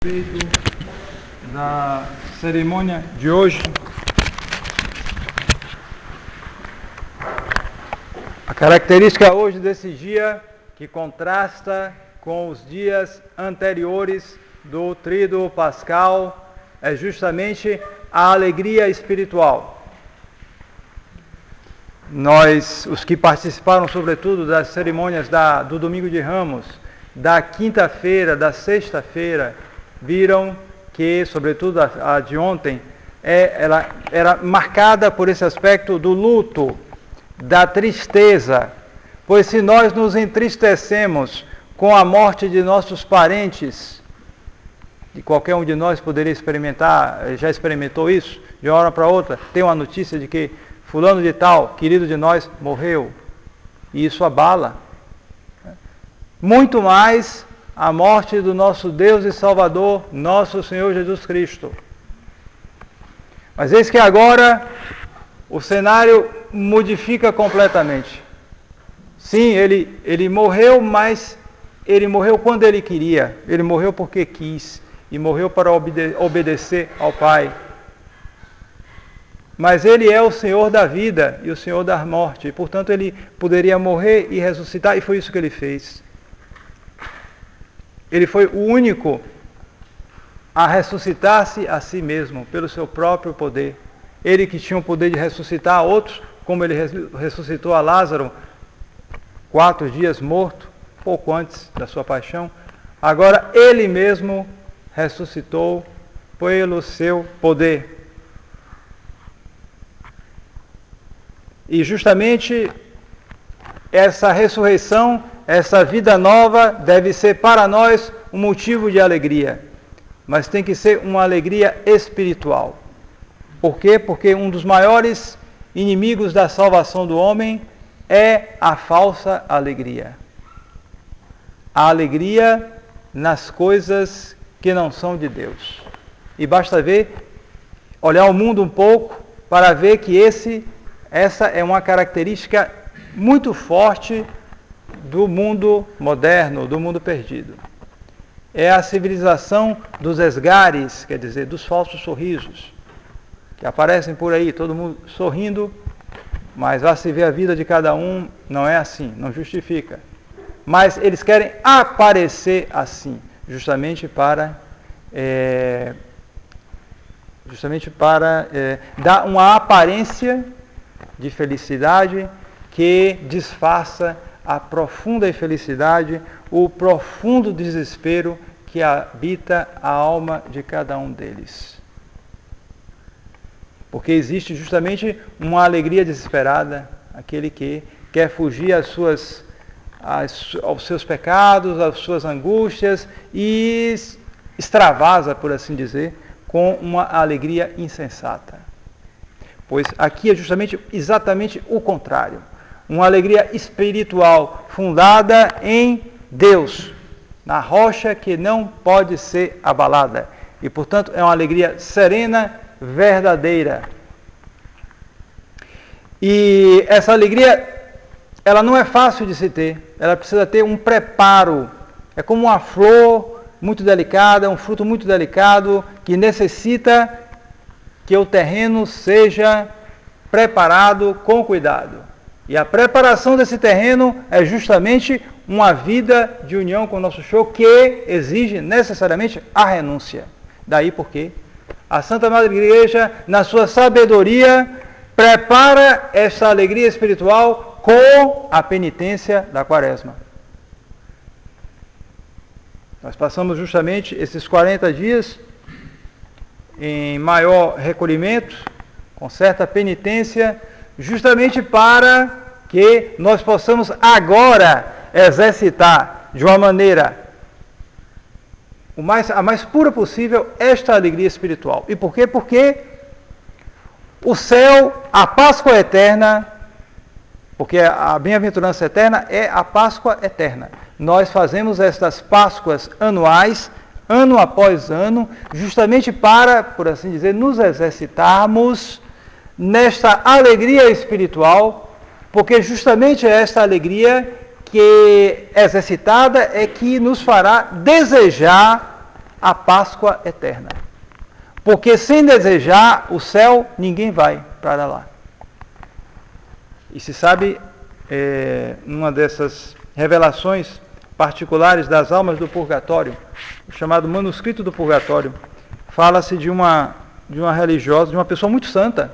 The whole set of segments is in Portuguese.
respeito da cerimônia de hoje. A característica hoje desse dia, que contrasta com os dias anteriores do Tríduo Pascal, é justamente a alegria espiritual. Nós, os que participaram sobretudo das cerimônias do Domingo de Ramos, da quinta-feira, da sexta-feira, viram que, sobretudo a de ontem, ela era marcada por esse aspecto do luto, da tristeza, pois se nós nos entristecemos com a morte de nossos parentes, e qualquer um de nós poderia experimentar, já experimentou isso, de uma hora para outra, tem uma notícia de que fulano de tal, querido de nós, morreu, e isso abala. Muito mais a morte do nosso Deus e Salvador, nosso Senhor Jesus Cristo. Mas eis que agora o cenário modifica completamente. Sim, ele morreu, mas ele morreu quando ele queria. Ele morreu porque quis. E morreu para obedecer ao Pai. Mas ele é o Senhor da vida e o Senhor da morte. E, portanto, ele poderia morrer e ressuscitar, e foi isso que ele fez. Ele foi o único a ressuscitar-se a si mesmo, pelo seu próprio poder. Ele que tinha o poder de ressuscitar outros, como ele ressuscitou a Lázaro, 4 dias morto, pouco antes da sua paixão. Agora ele mesmo ressuscitou pelo seu poder. E justamente essa ressurreição, essa vida nova deve ser para nós um motivo de alegria, mas tem que ser uma alegria espiritual. Por quê? Porque um dos maiores inimigos da salvação do homem é a falsa alegria. A alegria nas coisas que não são de Deus. E basta olhar o mundo um pouco para ver que essa é uma característica muito forte do mundo moderno, do mundo perdido. É a civilização dos esgares, quer dizer, dos falsos sorrisos, que aparecem por aí, todo mundo sorrindo, mas lá se vê a vida de cada um, não é assim, não justifica. Mas eles querem aparecer assim, justamente para dar uma aparência de felicidade que disfarça a profunda infelicidade, o profundo desespero que habita a alma de cada um deles. Porque existe justamente uma alegria desesperada, aquele que quer fugir aos seus pecados, às suas angústias e extravasa, por assim dizer, com uma alegria insensata. Pois aqui é justamente exatamente o contrário. Uma alegria espiritual fundada em Deus, na rocha que não pode ser abalada. E, portanto, é uma alegria serena, verdadeira. E essa alegria, ela não é fácil de se ter. Ela precisa ter um preparo. É como uma flor muito delicada, um fruto muito delicado, que necessita que o terreno seja preparado com cuidado. E a preparação desse terreno é justamente uma vida de união com o nosso Senhor que exige necessariamente a renúncia. Daí porque a Santa Madre Igreja, na sua sabedoria, prepara essa alegria espiritual com a penitência da Quaresma. Nós passamos justamente esses 40 dias em maior recolhimento, com certa penitência, justamente para que nós possamos agora exercitar de uma maneira a mais pura possível esta alegria espiritual. E por quê? Porque o céu, a Páscoa eterna, porque a bem-aventurança eterna é a Páscoa eterna. Nós fazemos estas Páscoas anuais, ano após ano, justamente para, por assim dizer, nos exercitarmos nesta alegria espiritual, porque justamente é esta alegria que exercitada é que nos fará desejar a Páscoa eterna. Porque sem desejar o céu, ninguém vai para lá. E se sabe, numa dessas revelações particulares das almas do purgatório, o chamado manuscrito do purgatório, fala-se de uma religiosa, de uma pessoa muito santa,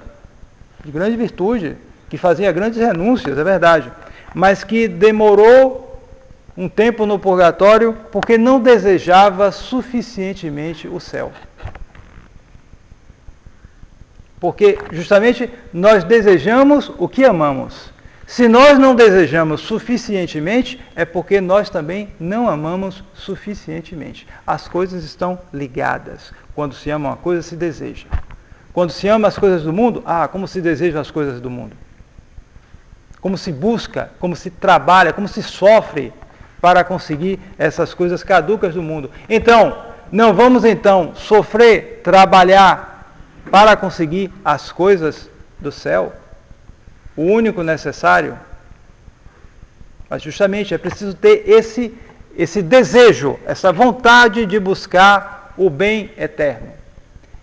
de grande virtude, que fazia grandes renúncias, é verdade, mas que demorou um tempo no purgatório porque não desejava suficientemente o céu. Porque justamente nós desejamos o que amamos. Se nós não desejamos suficientemente, é porque nós também não amamos suficientemente. As coisas estão ligadas. Quando se ama uma coisa, se deseja. Quando se ama as coisas do mundo, como se desejam as coisas do mundo. Como se busca, como se trabalha, como se sofre para conseguir essas coisas caducas do mundo. Então, não vamos sofrer, trabalhar para conseguir as coisas do céu, o único necessário. Mas justamente é preciso ter esse desejo, essa vontade de buscar o bem eterno.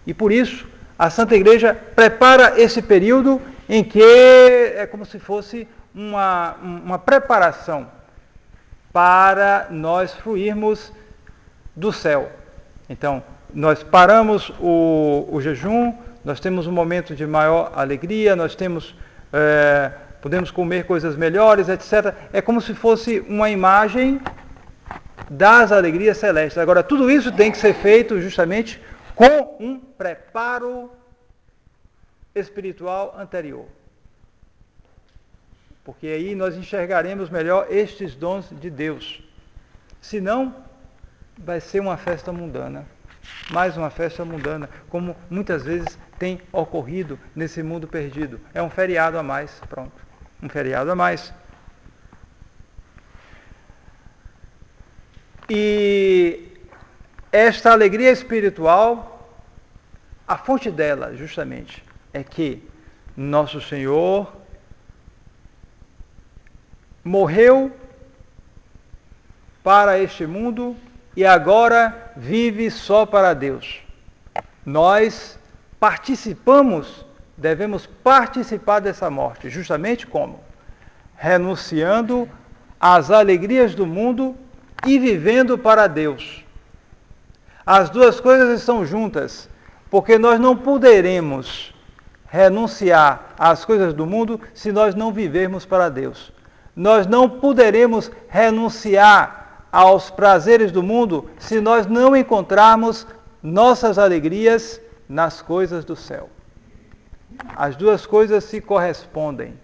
E por isso, a Santa Igreja prepara esse período em que é como se fosse uma preparação para nós fruirmos do céu. Então, nós paramos o jejum, nós temos um momento de maior alegria, nós podemos comer coisas melhores, etc. É como se fosse uma imagem das alegrias celestes. Agora, tudo isso tem que ser feito justamente com um preparo espiritual anterior. Porque aí nós enxergaremos melhor estes dons de Deus. Senão, vai ser uma festa mundana. Mais uma festa mundana, como muitas vezes tem ocorrido nesse mundo perdido. É um feriado a mais, pronto. Um feriado a mais. E esta alegria espiritual, a fonte dela, justamente, é que nosso Senhor morreu para este mundo e agora vive só para Deus. Nós devemos participar dessa morte, justamente como? Renunciando às alegrias do mundo e vivendo para Deus. As duas coisas estão juntas, porque nós não poderemos renunciar às coisas do mundo se nós não vivermos para Deus. Nós não poderemos renunciar aos prazeres do mundo se nós não encontrarmos nossas alegrias nas coisas do céu. As duas coisas se correspondem.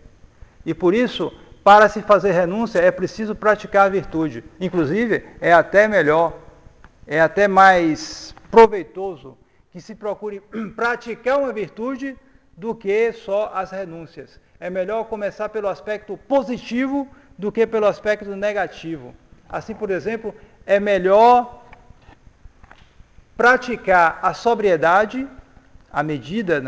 E por isso, para se fazer renúncia, é preciso praticar a virtude. Inclusive, é até melhor, é até mais proveitoso que se procure praticar uma virtude do que só as renúncias. É melhor começar pelo aspecto positivo do que pelo aspecto negativo. Assim, por exemplo, é melhor praticar a sobriedade, a medida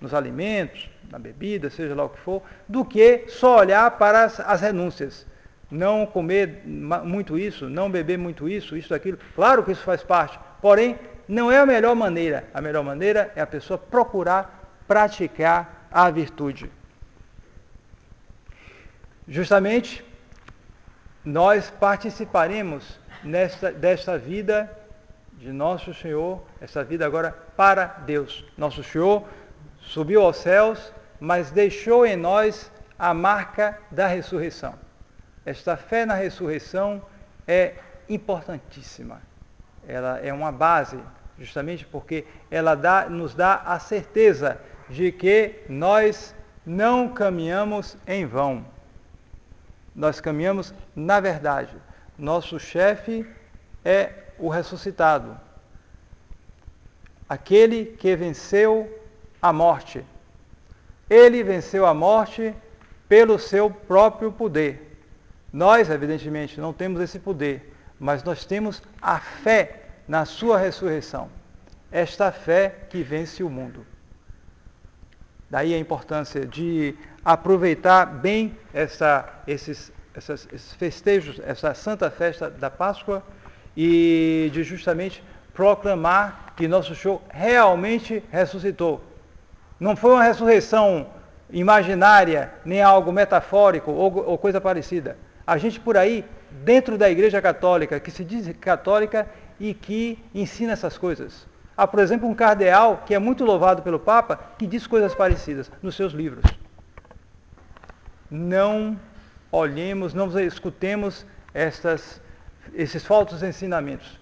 nos alimentos, na bebida, seja lá o que for, do que só olhar para as renúncias. Não comer muito isso, não beber muito isso, aquilo. Claro que isso faz parte, porém, não é a melhor maneira. A melhor maneira é a pessoa procurar praticar a virtude. Justamente, nós participaremos desta vida de Nosso Senhor, essa vida agora para Deus. Nosso Senhor subiu aos céus, mas deixou em nós a marca da ressurreição. Esta fé na ressurreição é importantíssima. Ela é uma base, justamente porque ela nos dá a certeza de que nós não caminhamos em vão. Nós caminhamos na verdade. Nosso chefe é o ressuscitado. Aquele que venceu a morte. Ele venceu a morte pelo seu próprio poder. Nós, evidentemente, não temos esse poder, mas nós temos a fé na sua ressurreição. Esta fé que vence o mundo. Daí a importância de aproveitar bem esses festejos, essa santa festa da Páscoa, e de justamente proclamar que nosso Senhor realmente ressuscitou. Não foi uma ressurreição imaginária, nem algo metafórico ou coisa parecida. A gente por aí, dentro da Igreja Católica, que se diz católica e que ensina essas coisas. Há, por exemplo, um cardeal, que é muito louvado pelo Papa, que diz coisas parecidas nos seus livros. Não olhemos, não escutemos esses falsos ensinamentos.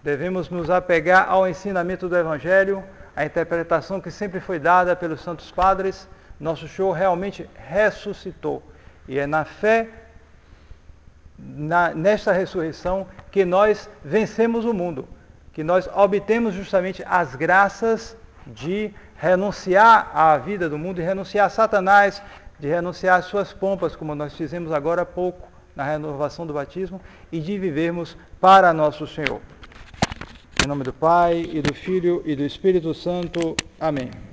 Devemos nos apegar ao ensinamento do Evangelho, à interpretação que sempre foi dada pelos santos padres. Nosso Senhor realmente ressuscitou. E é na fé, nesta ressurreição, que nós vencemos o mundo, que nós obtemos justamente as graças de renunciar à vida do mundo, de renunciar a Satanás, de renunciar às suas pompas, como nós fizemos agora há pouco, na renovação do batismo, e de vivermos para nosso Senhor. Em nome do Pai, e do Filho, e do Espírito Santo. Amém.